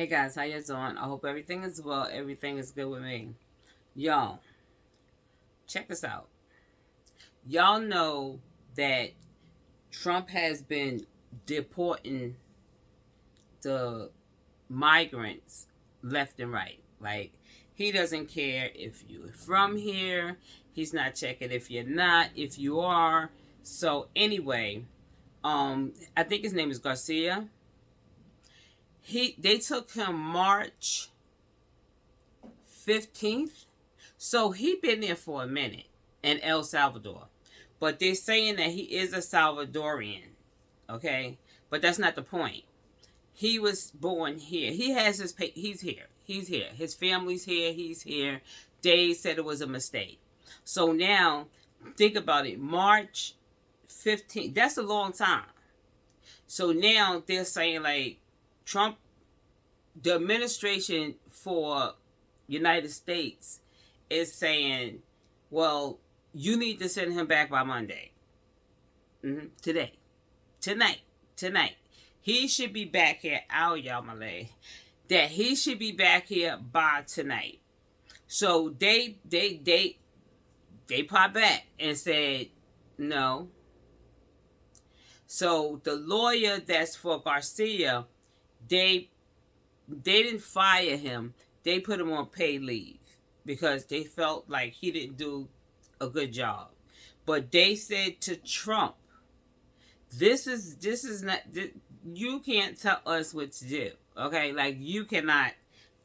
Hey guys, how you doing? I hope everything is well. Everything is good with me. Y'all, check this out. Y'all know that Trump has been deporting the migrants left and right. Like, he doesn't care if you're from here. He's not checking if you're not, if you are. So anyway, I think his name is Garcia. They took him March 15th. So he been there for a minute in El Salvador. But they're saying that he is a Salvadorian. Okay? But that's not the point. He was born here. He has he's here. He's here. His family's here. He's here. They said it was a mistake. So now, think about it. March 15th. That's a long time. So now they're saying like Trump, the administration for United States is saying, well, you need to send him back by Monday. Today. Tonight. He should be back here. Ow, y'all, my leg. That he should be back here by tonight. So they popped back and said no. So the lawyer that's for Garcia, they didn't fire him. They put him on paid leave because they felt like he didn't do a good job. But they said to Trump, this is not, you can't tell us what to do. Okay? Like, you cannot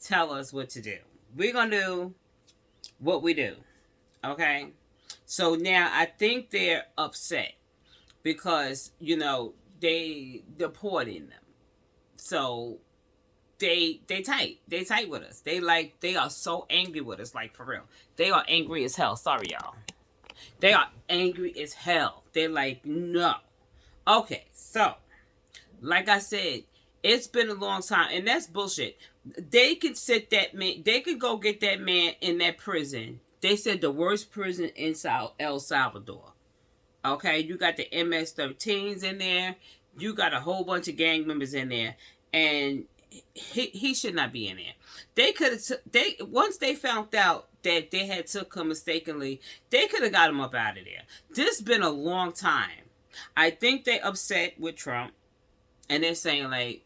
tell us what to do. We're going to do what we do. Okay? So now I think they're upset because, they deporting them. So they tight with us. They are so angry with us, like, for real. They are angry as hell. Sorry, y'all. They are angry as hell. They're like, no. Okay, so like I said, it's been a long time, and that's bullshit. They could sit that man. They could go get that man in that prison. They said the worst prison in El Salvador. Okay, you got the MS-13s in there. You got a whole bunch of gang members in there, and he should not be in there. They could have. Once they found out that they had took him mistakenly, they could have got him up out of there. This been a long time. I think they upset with Trump, and they're saying like,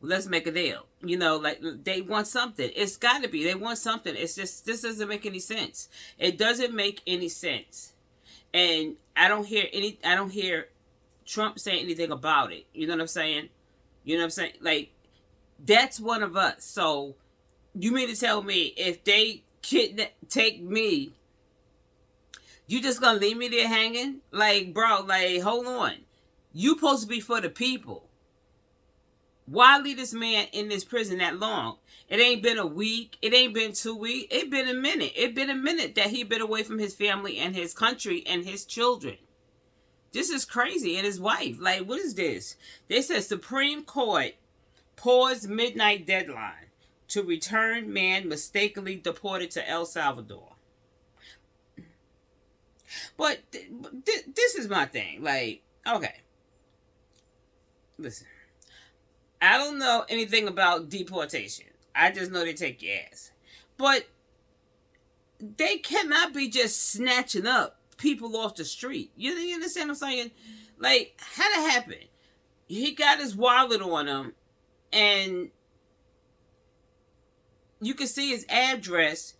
let's make a deal. Like, they want something. It's got to be. They want something. It's just, this doesn't make any sense. It doesn't make any sense. And I don't hear Trump saying anything about it. You know what I'm saying? Like, that's one of us. So, you mean to tell me if they take me, you just gonna leave me there hanging? Like, bro, like, hold on. You supposed to be for the people. Why leave this man in this prison that long? It ain't been a week. It ain't been 2 weeks. It been a minute. It been a minute that he been away from his family and his country and his children. This is crazy. And his wife. Like, what is this? They said Supreme Court paused midnight deadline to return man mistakenly deported to El Salvador. But this is my thing. Like, okay. Listen. I don't know anything about deportation. I just know they take your ass. But they cannot be just snatching up people off the street. You understand what I'm saying? Like, how that happen? He got his wallet on him, and you can see his address.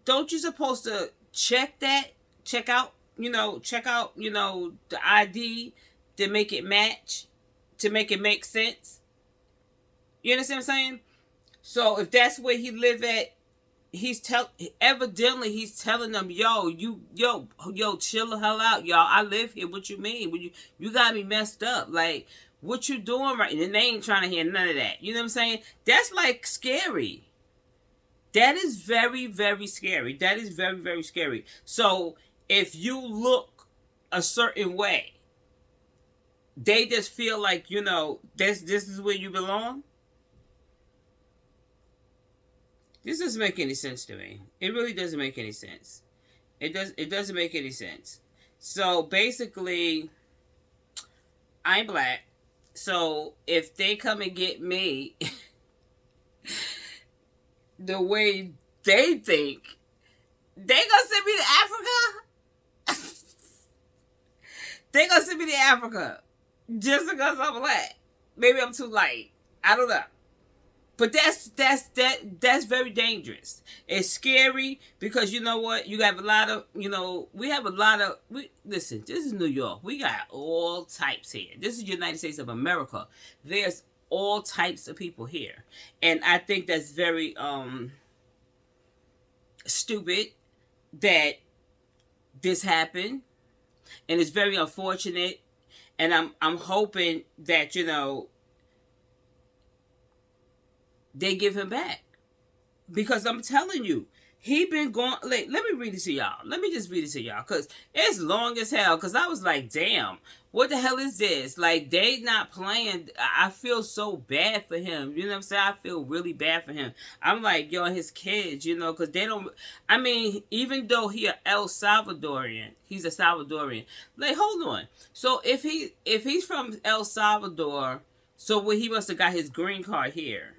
Don't you supposed to check that? Check out, the ID to make it match, to make it make sense. You understand what I'm saying? So if that's where he live at, evidently he's telling them, yo, chill the hell out, y'all. I live here. What you mean? You got me messed up. Like, what you doing right? And they ain't trying to hear none of that. You know what I'm saying? That's like scary. That is very, very scary. That is very, very scary. So if you look a certain way, they just feel like, this is where you belong. This doesn't make any sense to me. It really doesn't make any sense. It doesn't make any sense. So basically, I'm black. So if they come and get me the way they think, they gonna send me to Africa. They gonna send me to Africa just because I'm black. Maybe I'm too light. I don't know. But that's very dangerous. It's scary because you know what? You have a lot of, we have a lot of, listen, this is New York. We got all types here. This is the United States of America. There's all types of people here. And I think that's very stupid that this happened. And it's very unfortunate. And I'm hoping that, they give him back. Because I'm telling you, he been going, let me read it to y'all. Let me just read it to y'all. Because it's long as hell. Because I was like, damn, what the hell is this? Like, they not playing. I feel so bad for him. You know what I'm saying? I feel really bad for him. I'm like, yo, his kids, because they don't, I mean, even though he a El Salvadorian, he's a Salvadorian. Like, hold on. So if he's from El Salvador, so he must have got his green card here.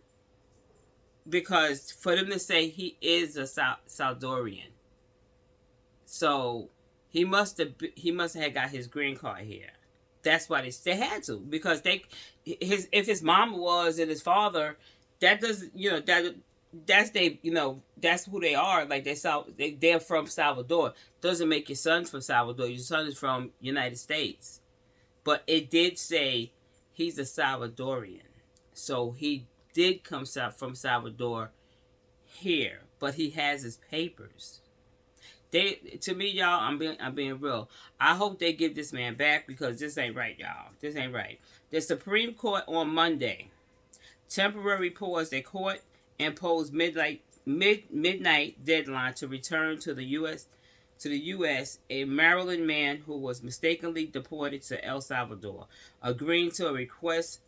Because for them to say he is a Salvadorian, so he must have got his green card here. That's why they had to, because if his mom was and his father, that doesn't that's that's who they are. Like they're from Salvador. Doesn't make your son from Salvador. Your son is from United States, but it did say he's a Salvadorian, so he did come from Salvador here, but he has his papers. To me, y'all, I'm being real. I hope they give this man back because this ain't right, y'all. This ain't right. The Supreme Court on Monday temporarily paused a court imposed midnight deadline to return to the U.S. a Maryland man who was mistakenly deported to El Salvador, agreeing to a request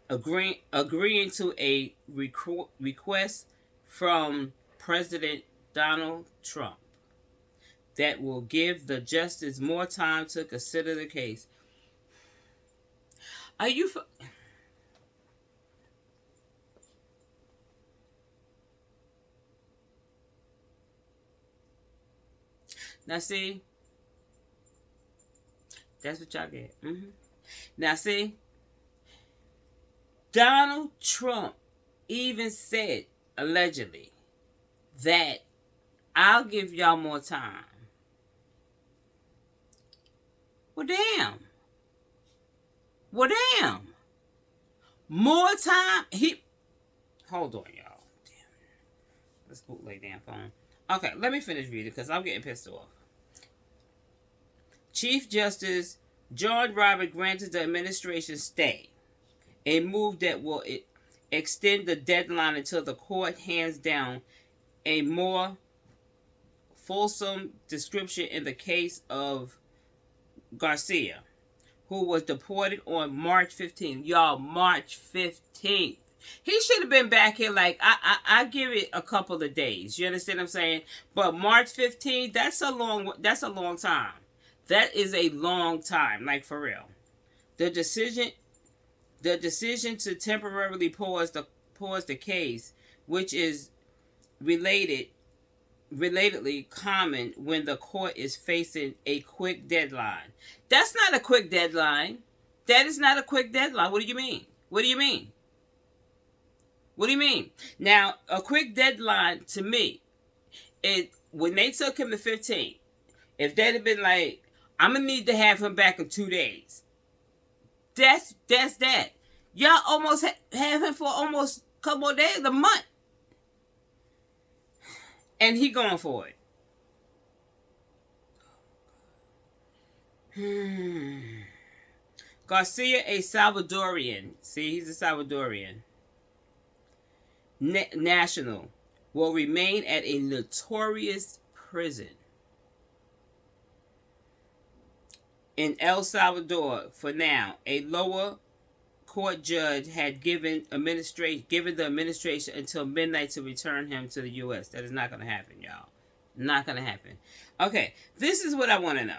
agreeing to a request from President Donald Trump that will give the justice more time to consider the case. Are you? Now see, that's what y'all get. Now see. Donald Trump even said, allegedly, that I'll give y'all more time. Well, damn. More time? Hold on, y'all. Damn. Let's bootleg damn phone. Okay, let me finish reading because I'm getting pissed off. Chief Justice John Roberts granted the administration stay. A move that will extend the deadline until the court hands down a more fulsome description in the case of Garcia, who was deported on March 15th. Y'all, March 15th. He should have been back here like, I give it a couple of days. You understand what I'm saying? But March 15th, that's a long time. That is a long time, like for real. The decision to temporarily pause the case, which is relatedly common when the court is facing a quick deadline. That's not a quick deadline. That is not a quick deadline. What do you mean? Now, a quick deadline to me, when they took him to 15, if they'd have been like, I'm going to need to have him back in 2 days. That's that. Y'all almost have him for almost a couple of days, a month. And he going for it. Garcia, a Salvadorian. See, he's a Salvadorian. National will remain at a notorious prison in El Salvador for now. A lower court judge had given the administration until midnight to return him to the U.S. That is not going to happen, y'all. Not going to happen. Okay, this is what I want to know.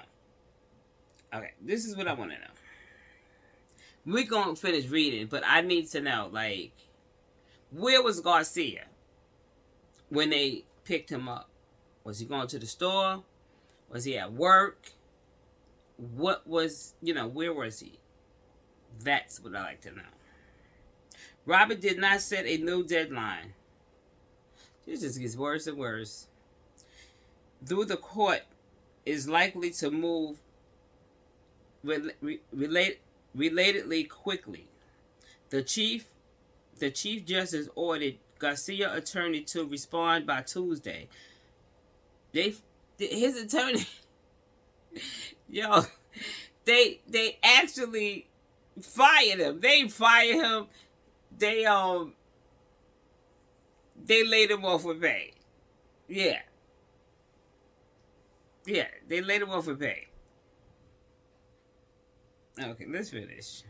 we're going to finish reading, but I need to know, like, where was Garcia when they picked him up? Was he going to the store? Was he at work? What was, where was he? That's what I like to know. Robert did not set a new deadline. It just gets worse and worse. Though the court is likely to move relatedly quickly, the chief justice ordered Garcia attorney to respond by Tuesday. His attorney, they actually fired him. They fired him. They laid him off with pay. Yeah, they laid him off with pay. Okay, let's finish.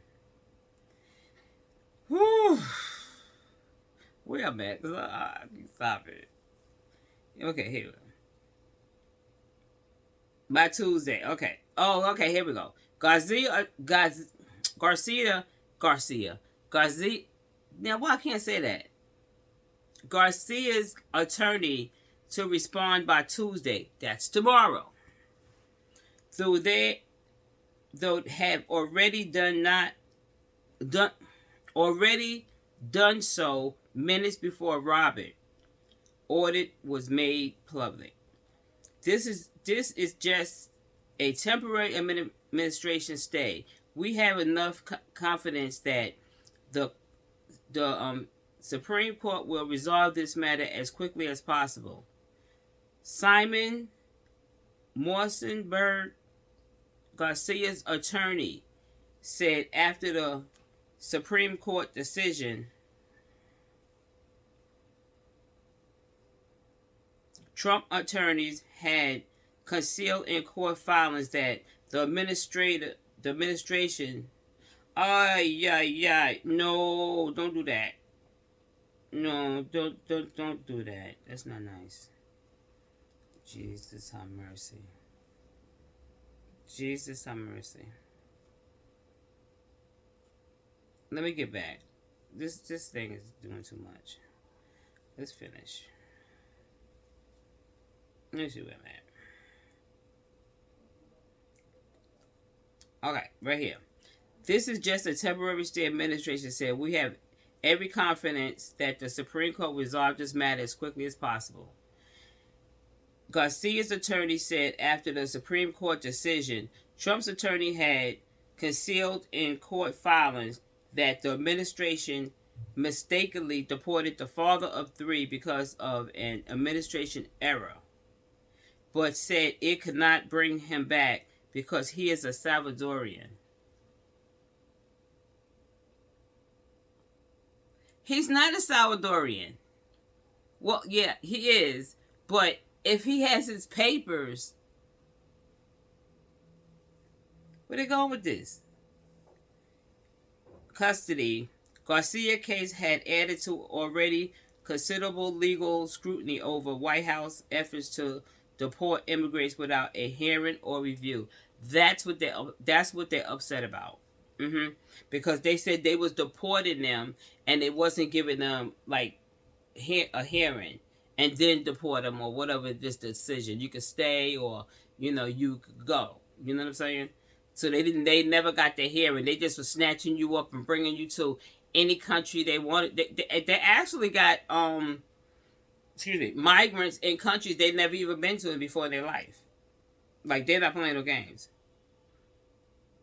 Whew. Where I'm at? Stop it. Okay, here we go. By Tuesday. Okay. Oh, okay, here we go. Garcia. Now, why I can't say that? Garcia's attorney to respond by Tuesday. That's tomorrow. Though have already done so minutes before Robert order was made public. This is just a temporary administration stay. We have enough confidence that the Supreme Court will resolve this matter as quickly as possible. Simon Morsenberg, Garcia's attorney, said after the Supreme Court decision, Trump attorneys had concealed in court filings that the administration, no, don't do that. No, don't do that. That's not nice. Jesus, have mercy. Jesus, have mercy. Let me get back. This thing is doing too much. Let's finish. Let me see where I'm at. Okay, right here. This is just a temporary stay. Administration said we have every confidence that the Supreme Court will resolve this matter as quickly as possible. Garcia's attorney said after the Supreme Court decision, Trump's attorney had concealed in court filings that the administration mistakenly deported the father of three because of an administration error, but said it could not bring him back because he is a Salvadorian. He's not a Salvadorian. Well, yeah, he is. But if he has his papers, where they going with this? Custody. Garcia case had added to already considerable legal scrutiny over White House efforts to deport immigrants without a hearing or review. That's what they're upset about. Because they said they was deporting them and it wasn't giving them like a hearing and then deport them or whatever this decision. You could stay or you could go. You know what I'm saying? So they never got the hearing. They just was snatching you up and bringing you to any country they wanted. They actually got migrants in countries they never even been to before in their life. Like, they're not playing no games.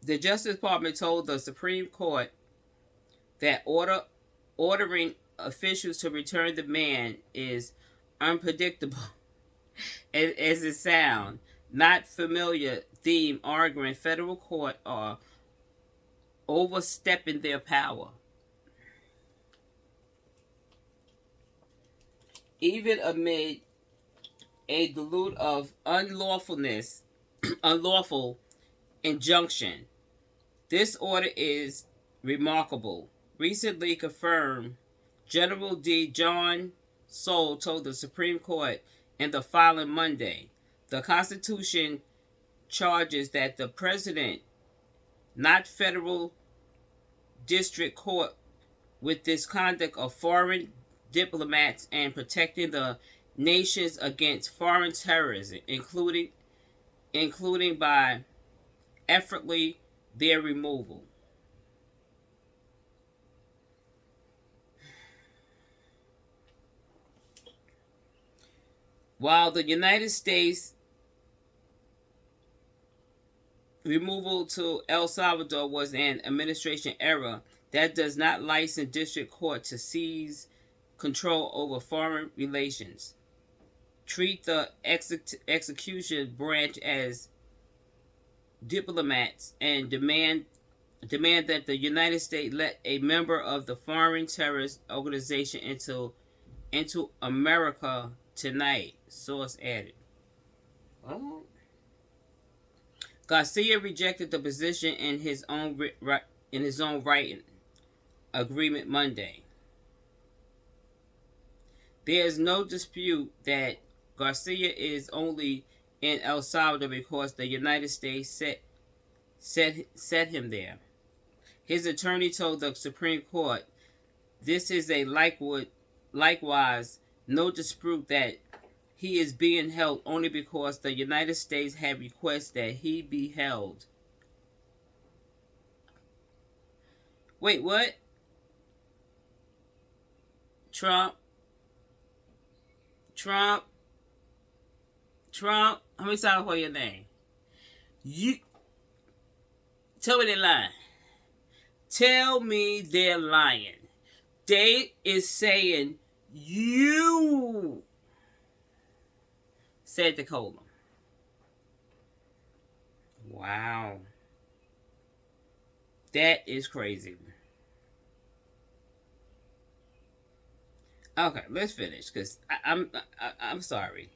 The Justice Department told the Supreme Court that ordering officials to return the man is unpredictable as it sounds. Not familiar theme, arguing federal court are overstepping their power. Even amid a deluge of unlawful injunction, this order is remarkable. Recently confirmed, General D. John Soule told the Supreme Court in the following Monday, the Constitution charges that the president, not federal District Court with this conduct of foreign diplomats and protecting the nations against foreign terrorism, including by effortlessly their removal. While the United States removal to El Salvador was an administration error, that does not license district court to seize control over foreign relations, treat the execution branch as diplomats, and demand that the United States let a member of the foreign terrorist organization into America tonight. Source added. Oh. Garcia rejected the position in his own writing agreement Monday. There is no dispute that Garcia is only in El Salvador because the United States set him there. His attorney told the Supreme Court, "This is a likewise no dispute that he is being held only because the United States had requested that he be held." Wait, what? Trump. How many times for your name? You tell me they're lying. Tell me they're lying. They is saying you said to Coleman. Wow. That is crazy. Okay, let's finish because I'm sorry.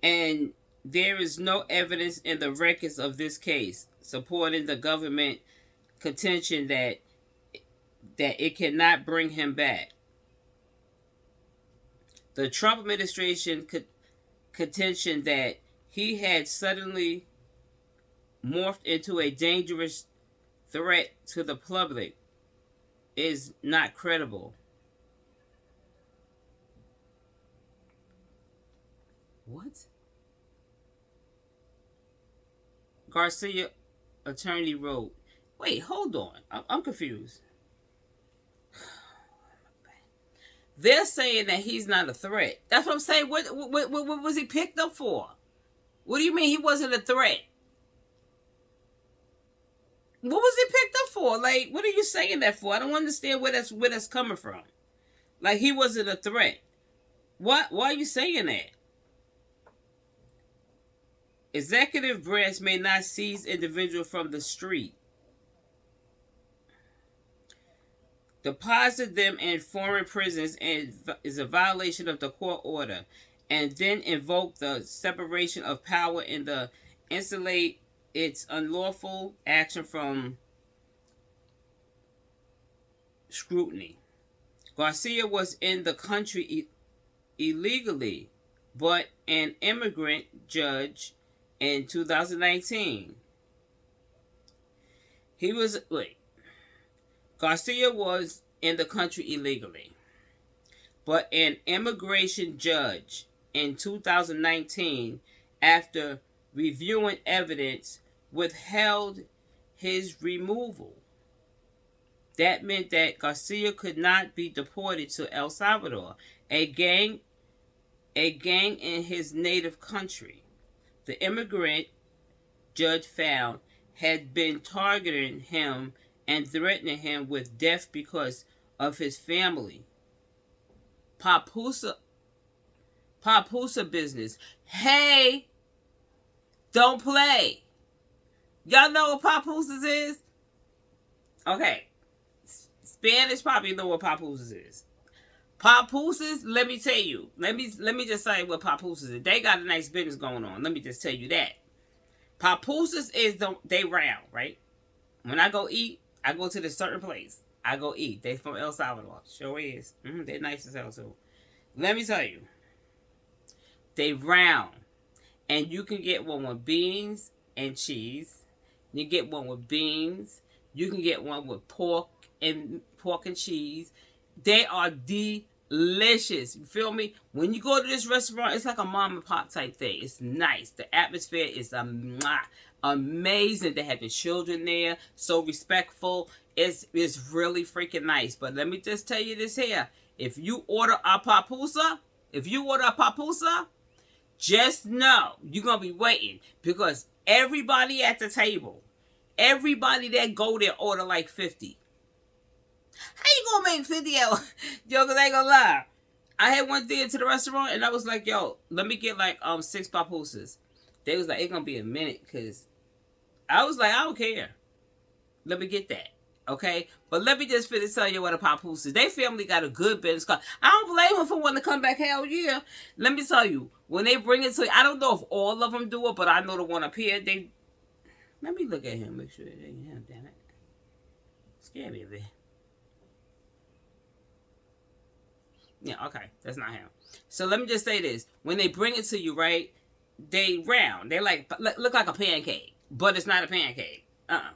And there is no evidence in the records of this case supporting the government contention that it cannot bring him back. The Trump administration contention that he had suddenly morphed into a dangerous threat to the public is not credible. What? Garcia attorney wrote. Wait, hold on. I'm confused. They're saying that he's not a threat. That's what I'm saying. What was he picked up for? What do you mean he wasn't a threat? What was he picked up for? Like, what are you saying that for? I don't understand where that's coming from. Like, he wasn't a threat. Why are you saying that? Executive branch may not seize individual from the street, deposit them in foreign prisons, and is a violation of the court order, and then invoke the separation of power in the insulate its unlawful action from scrutiny. Garcia was in the country illegally, but an immigrant judge in 2019. Garcia was in the country illegally, but an immigration judge in 2019, after reviewing evidence, withheld his removal. That meant that Garcia could not be deported to El Salvador, a gang in his native country. The immigrant judge found had been targeting him and threatening him with death because of his family. Papusa business. Hey, don't play. Y'all know what papooses is? Okay. Spanish probably know what papooses is. Papooses, let me tell you. Let me just say what papooses is. They got a nice business going on. Let me just tell you that. Papooses is they round, right? When I go eat, I go to this certain place. I go eat. They from El Salvador. Sure is. They're nice as hell too. Let me tell you. They round. And you can get one with beans and cheese. You get one with beans. You can get one with pork and cheese. They are delicious. You feel me? When you go to this restaurant, it's like a mom and pop type thing. It's nice. The atmosphere is amazing. They have the children there, so respectful. It's really freaking nice. But let me just tell you this here: if you order a papusa, just know you're gonna be waiting, because everybody at the table, everybody that go there order like 50. How you gonna make 50 out? Yo, cause I ain't gonna lie. I had one day to the restaurant and I was like, yo, let me get like 6 papusas. They was like, it's gonna be a minute, cause I was like, I don't care. Let me get that. Okay? But let me just finish tell you what a papoose is. They family got a good business card. I don't blame them for wanting to come back. Hell yeah. Let me tell you, when they bring it to you, I don't know if all of them do it, but I know the one up here, let me look at him, make sure it ain't him, damn it. Scare me a bit. Yeah, okay. That's not him. So let me just say this. When they bring it to you, right, they round. They like look like a pancake, but it's not a pancake. I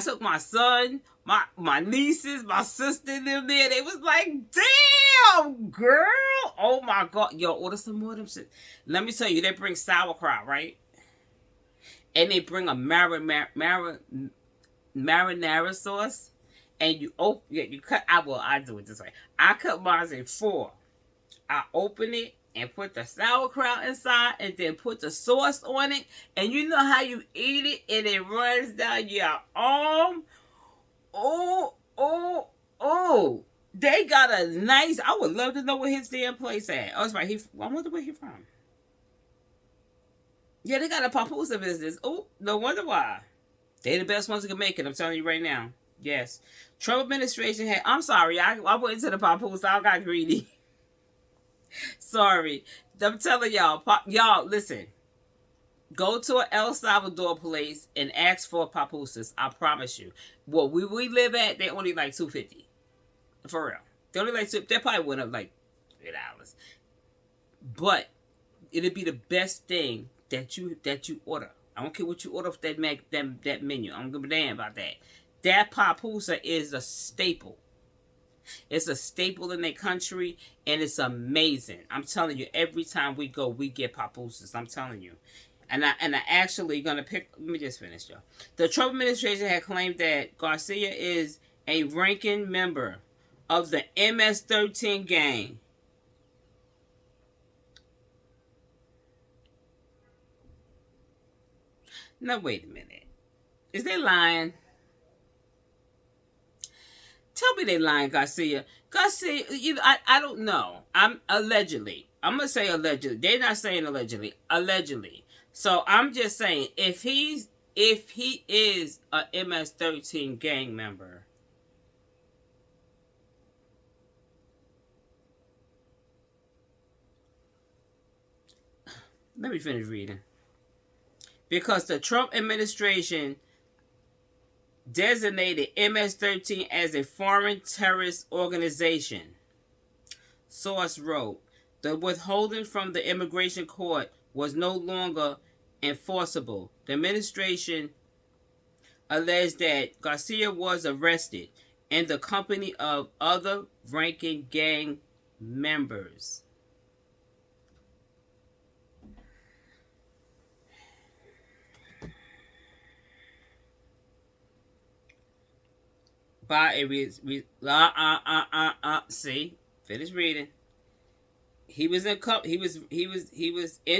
took my son, my nieces, my sister, them there. They was like, damn, girl. Oh my God. Yo, order some more of them shit. Let me tell you, they bring sauerkraut, right? And they bring a marinara sauce. And you cut, I do it this way. I cut mine in 4. I open it and put the sauerkraut inside and then put the sauce on it. And you know how you eat it and it runs down your arm? Oh. They got a nice, I would love to know where his damn place at. Oh, that's right. I wonder where he from. Yeah, they got a papusa business. Oh, no wonder why. They the best ones who can make it. I'm telling you right now. Yes. Trump administration had... I'm sorry. I went into the papoose. I got greedy. Sorry. I'm telling y'all. Y'all, listen. Go to an El Salvador place and ask for papusas. I promise you. What we live at, they only like $2.50. For real. They only like $2. They probably went up like $3. But it'll be the best thing that you order. I don't care what you order for that menu. I don't give a damn about that. That papusa is a staple. It's a staple in their country, and it's amazing. I'm telling you, every time we go, we get papusas. I'm telling you. And I actually gonna pick. Let me just finish, y'all. The Trump administration had claimed that Garcia is a ranking member of the MS-13 gang. Now wait a minute. Is they lying? Tell me they lying, Garcia. Garcia, I don't know. I'm going to say allegedly. They're not saying allegedly. Allegedly. So I'm just saying, if he is a MS-13 gang member, let me finish reading. Because the Trump administration designated MS-13 as a foreign terrorist organization. Source wrote, the withholding from the immigration court was no longer enforceable. The administration alleged that Garcia was arrested in the company of other ranking gang members. By a see, finish reading. He was in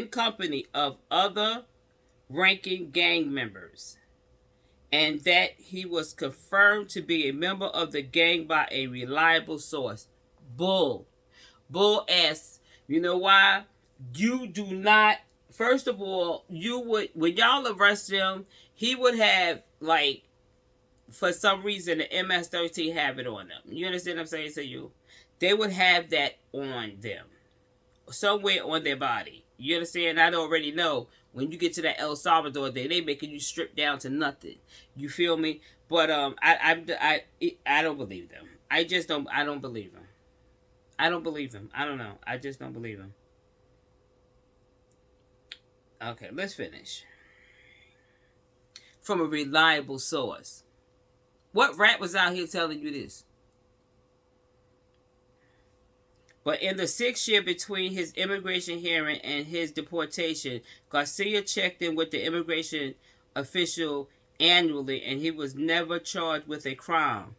company of other ranking gang members, and that he was confirmed to be a member of the gang by a reliable source. Bull ass. You know why? You do not. First of all, you would, when y'all arrest him, he would have like, for some reason, the MS-13 have it on them. You understand what I'm saying to you? They would have that on them. Somewhere on their body. You understand? I already know when you get to that El Salvador day, they making you strip down to nothing. You feel me? But I don't believe them. I don't believe them. I don't believe them. I don't know. I just don't believe them. Okay, let's finish. from a reliable source. What rat was out here telling you this? But in the 6 year between his immigration hearing and his deportation, Garcia checked in with the immigration official annually, and he was never charged with a crime.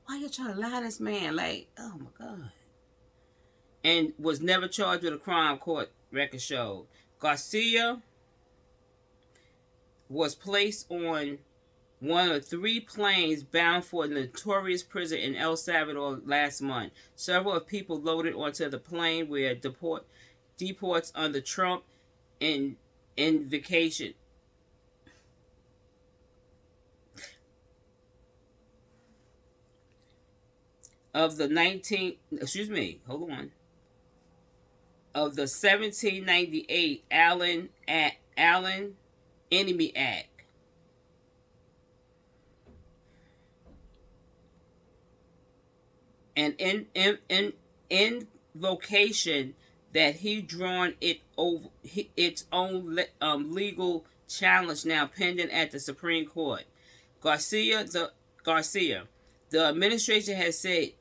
Why you trying to lie to this man? Like, oh my God. And was never charged with a crime, court record showed. Garcia was placed on one of 3 planes bound for a notorious prison in El Salvador last month. Several people loaded onto the plane were deports under Trump in vacation. Of the 1798 Allen Enemy Act. And in invocation that he drawn its own legal challenge now pending at the Supreme Court. Garcia, the administration has said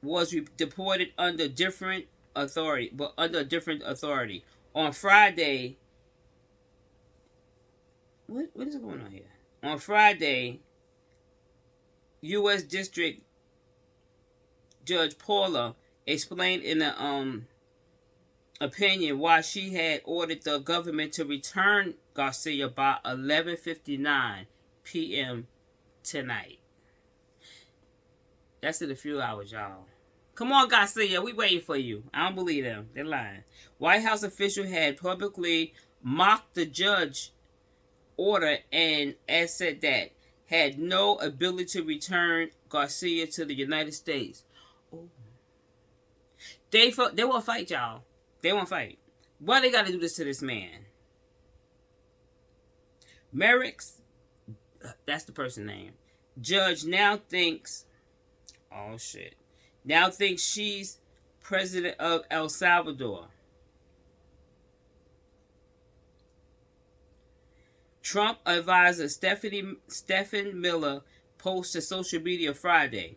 was deported under different authority, but under a different authority. On Friday, what is going on here? On Friday, U.S. District Judge Paula explained in an opinion why she had ordered the government to return Garcia by 11:59 p.m. tonight. That's in a few hours, y'all. Come on, Garcia, we waiting for you. I don't believe them. They're lying. White House official had publicly mocked the judge order and said that had no ability to return Garcia to the United States. Oh. They won't fight, y'all. They won't fight. Why they got to do this to this man? Merrick's, that's the person name. Judge now thinks, oh shit, now thinks she's president of El Salvador. Trump advisor Stephen Miller posted social media Friday.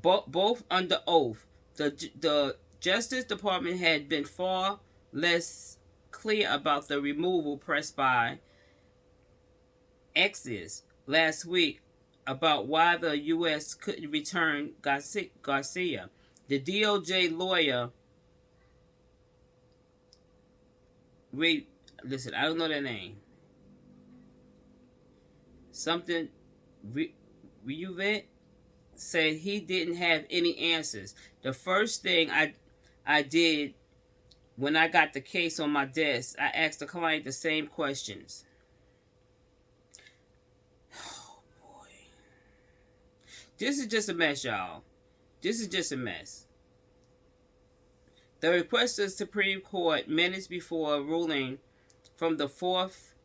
Both under oath. The Justice Department had been far less clear about the removal pressed by X's last week about why the U.S. couldn't return Garcia. The DOJ lawyer, listen, I don't know their name. Something, Reuvent, said he didn't have any answers. The first thing I did when I got the case on my desk, I asked the client the same questions. Oh boy. This is just a mess, y'all. This is just a mess. The request of the Supreme Court minutes before ruling from the 4th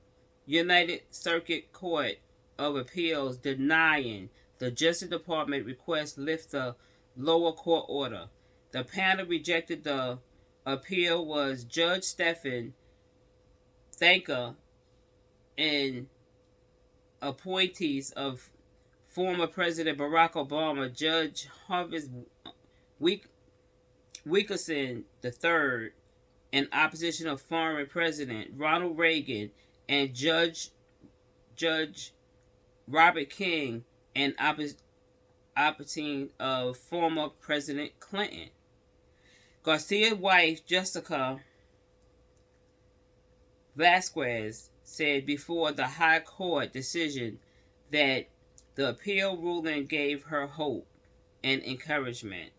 United Circuit Court of Appeals denying the Justice Department request lift the lower court order. The panel rejected the appeal was Judge Stephen Thacker and appointees of former President Barack Obama, Judge Harvey Wilkerson III, in opposition of former President Ronald Reagan, and Judge Robert King, and opposition of former President Clinton. Garcia's wife, Jessica Vasquez, said before the High Court decision that the appeal ruling gave her hope and encouragement.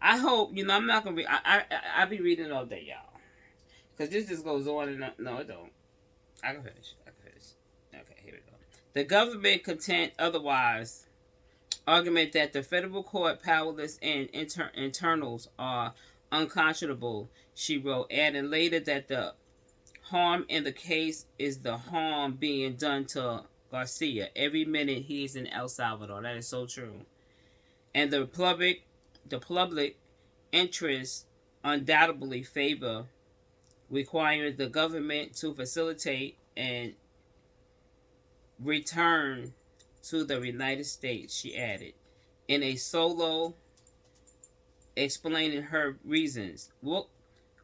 I hope, I'm not going to read, I'll be reading all day, y'all. Because this just goes on and on. No, it don't. I can finish. Okay, here we go. The government content otherwise argument that the federal court powerless and internals are unconscionable, she wrote, adding later that the harm in the case is the harm being done to Garcia every minute he's in El Salvador. That is so true. And the public interest undoubtedly favor requiring the government to facilitate and return to the United States, she added. In a solo explaining her reasons,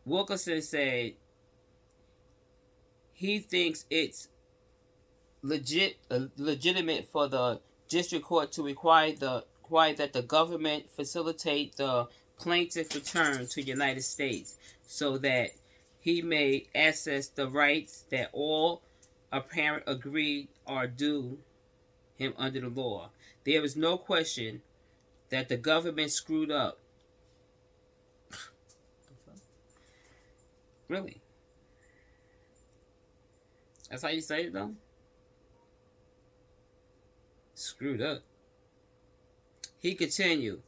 Wilkerson said he thinks it's legitimate for the district court to require that the government facilitate the plaintiff's return to the United States so that he may access the rights that all apparent agreed are due him under the law. There is no question that the government screwed up. Really? That's how you say it, though? Screwed up. He continued,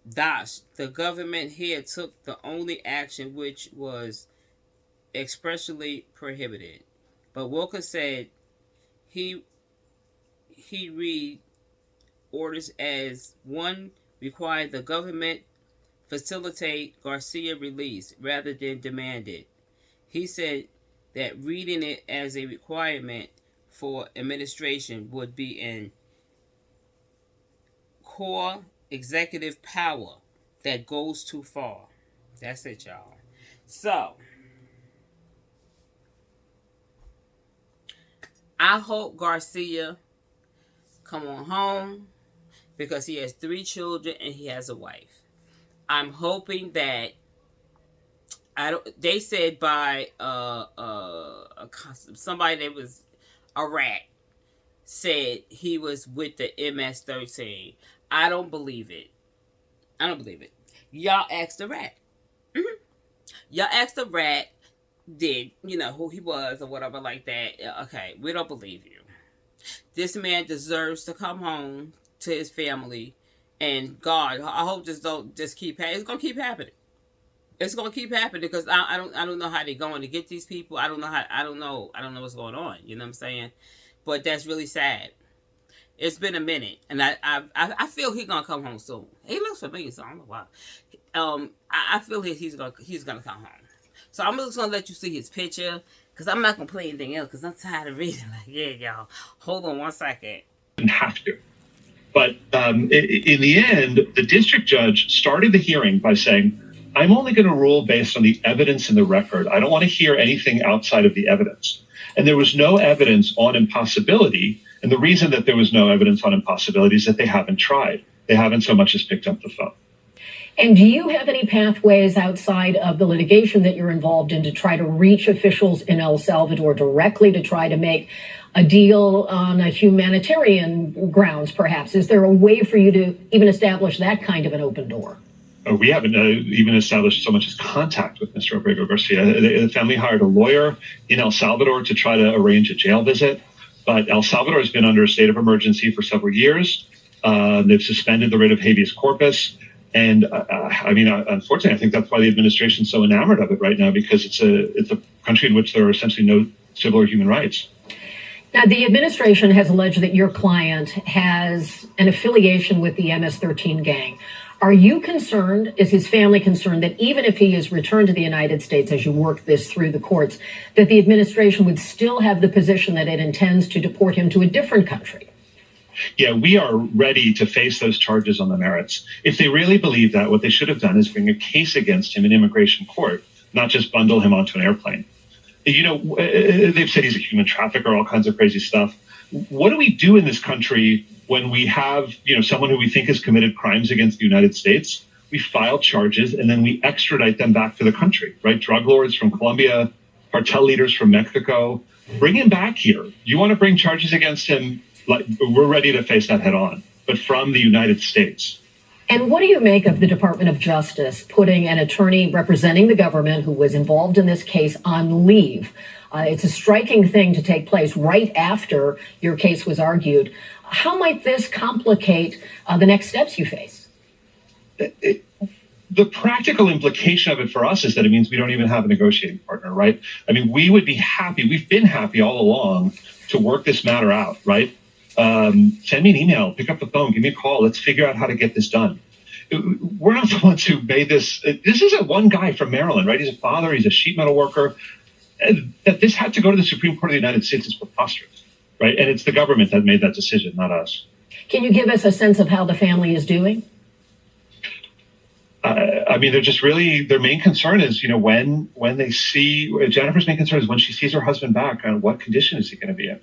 the government here took the only action which was expressly prohibited. But Walker said he read orders as one required the government facilitate Garcia release rather than demand it. He said that reading it as a requirement for administration would be in core executive power that goes too far. That's it, y'all. So, I hope Garcia come on home because he has 3 children and he has a wife. I'm hoping that they said by somebody that was a rat said he was with the MS-13. I don't believe it. Y'all asked the rat. Mm-hmm. Y'all asked the rat, who he was or whatever like that. Okay, we don't believe you. This man deserves to come home to his family. And God, I hope this don't just keep happening. It's gonna keep happening. It's gonna keep happening because I don't know how they're going to get these people. I don't know what's going on. You know what I'm saying? But that's really sad. It's been a minute, and I feel he's gonna come home soon. He looks familiar, so I don't know why. I feel he's gonna come home. So I'm just gonna let you see his picture because I'm not gonna play anything else because I'm tired of reading. Like, yeah, y'all, hold on one second. Didn't have to. But in the end, the district judge started the hearing by saying, I'm only going to rule based on the evidence in the record. I don't want to hear anything outside of the evidence. And there was no evidence on impossibility. And the reason that there was no evidence on impossibility is that they haven't tried. They haven't so much as picked up the phone. And do you have any pathways outside of the litigation that you're involved in to try to reach officials in El Salvador directly to try to make a deal on a humanitarian grounds, perhaps? Is there a way for you to even establish that kind of an open door? We haven't even established so much as contact with Mr. Abrego Garcia. The family hired a lawyer in El Salvador to try to arrange a jail visit, but El Salvador has been under a state of emergency for several years. They've suspended the writ of habeas corpus. And unfortunately, I think that's why the administration's so enamored of it right now, because it's a country in which there are essentially no civil or human rights. Now, the administration has alleged that your client has an affiliation with the MS-13 gang. Are you concerned, is his family concerned, that even if he is returned to the United States as you work this through the courts, that the administration would still have the position that it intends to deport him to a different country? Yeah, we are ready to face those charges on the merits. If they really believe that, what they should have done is bring a case against him in immigration court, not just bundle him onto an airplane. They've said he's a human trafficker, all kinds of crazy stuff. What do we do in this country when we have, someone who we think has committed crimes against the United States? We file charges and then we extradite them back to the country, right? Drug lords from Colombia, cartel leaders from Mexico, bring him back here. You want to bring charges against him? We're ready to face that head on, but from the United States. And what do you make of the Department of Justice putting an attorney representing the government who was involved in this case on leave? It's a striking thing to take place right after your case was argued. How might this complicate the next steps you face? The practical implication of it for us is that it means we don't even have a negotiating partner, right? I mean, we would be happy. We've been happy all along to work this matter out, right? Send me an email, pick up the phone, give me a call. Let's figure out how to get this done. we're not the ones who made this. This isn't one guy from Maryland, right? He's a father. He's a sheet metal worker. That this had to go to the Supreme Court of the United States is preposterous, right? And it's the government that made that decision, not us. Can you give us a sense of how the family is doing? I mean, they're just really, their main concern is, when they see, Jennifer's main concern is when she sees her husband back, what condition is he going to be in?